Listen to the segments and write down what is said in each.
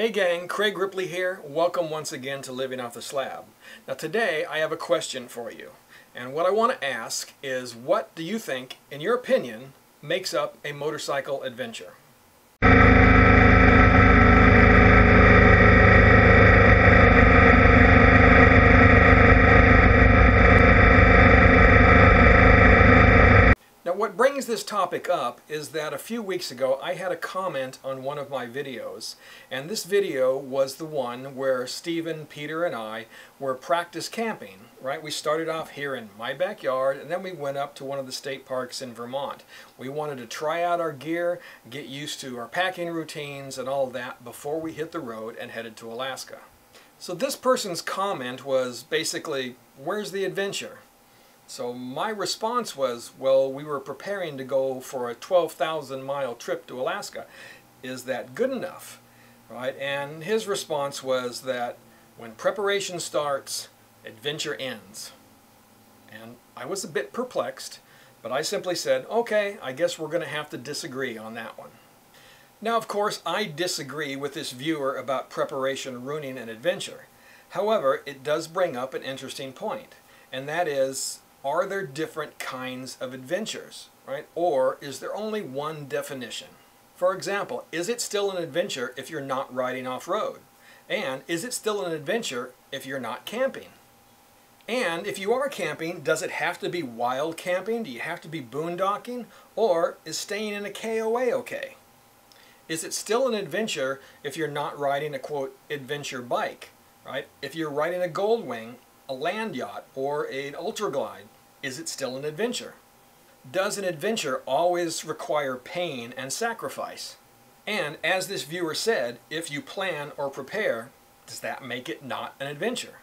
Hey gang, Craig Ripley here. Welcome once again to Living Off the Slab. Now today I have a question for you. And what I want to ask is, what do you think, in your opinion, makes up a motorcycle adventure? Now what brings this topic up is that a few weeks ago I had a comment on one of my videos, and this video was the one where Stephen, Peter, and I were practice camping, right? We started off here in my backyard and then we went up to one of the state parks in Vermont. We wanted to try out our gear, get used to our packing routines and all of that before we hit the road and headed to Alaska. So this person's comment was basically, where's the adventure? So my response was, well, we were preparing to go for a 12,000-mile trip to Alaska. Is that good enough? Right? And his response was that when preparation starts, adventure ends. And I was a bit perplexed, but I simply said, okay, I guess we're going to have to disagree on that one. Now, of course, I disagree with this viewer about preparation ruining an adventure. However, it does bring up an interesting point, and that is, are there different kinds of adventures, right? Or is there only one definition? For example, is it still an adventure if you're not riding off-road? And is it still an adventure if you're not camping? And if you are camping, does it have to be wild camping? Do you have to be boondocking? Or is staying in a KOA okay? Is it still an adventure if you're not riding a, quote, adventure bike, right? If you're riding a Goldwing, a land yacht, or an ultra glide, is it still an adventure? Does an adventure always require pain and sacrifice? And as this viewer said, if you plan or prepare, does that make it not an adventure?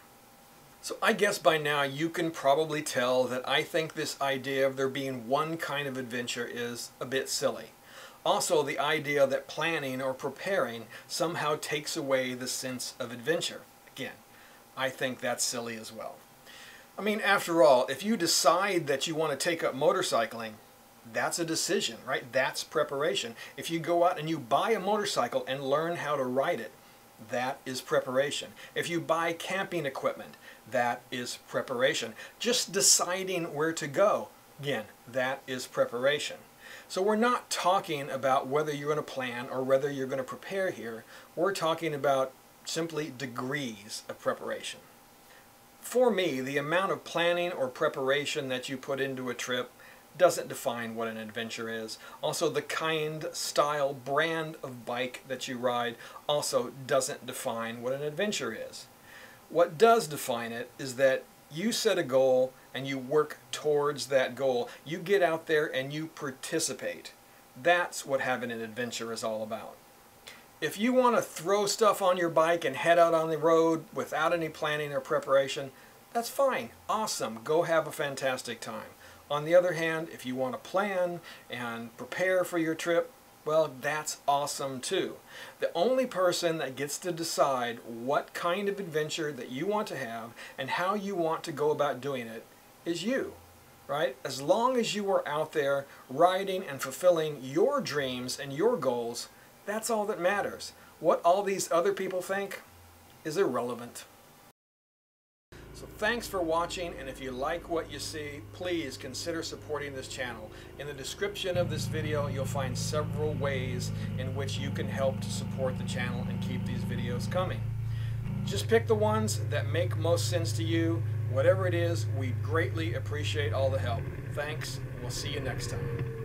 So I guess by now you can probably tell that I think this idea of there being one kind of adventure is a bit silly. Also, the idea that planning or preparing somehow takes away the sense of adventure. Again, I think that's silly as well. I mean, after all, if you decide that you want to take up motorcycling, that's a decision, right? That's preparation. If you go out and you buy a motorcycle and learn how to ride it, that is preparation. If you buy camping equipment, that is preparation. Just deciding where to go, again, that is preparation. So we're not talking about whether you're going to plan or whether you're going to prepare here. We're talking about simply degrees of preparation. For me, the amount of planning or preparation that you put into a trip doesn't define what an adventure is. Also, the kind, style, brand of bike that you ride also doesn't define what an adventure is. What does define it is that you set a goal and you work towards that goal. You get out there and you participate. That's what having an adventure is all about. If you want to throw stuff on your bike and head out on the road without any planning or preparation, that's fine. Awesome. Go have a fantastic time. On the other hand, if you want to plan and prepare for your trip, well, that's awesome too. The only person that gets to decide what kind of adventure that you want to have and how you want to go about doing it is you, right? As long as you are out there riding and fulfilling your dreams and your goals, that's all that matters. What all these other people think is irrelevant. So thanks for watching, and if you like what you see, please consider supporting this channel. In the description of this video, you'll find several ways in which you can help to support the channel and keep these videos coming. Just pick the ones that make most sense to you. Whatever it is, we greatly appreciate all the help. Thanks, and we'll see you next time.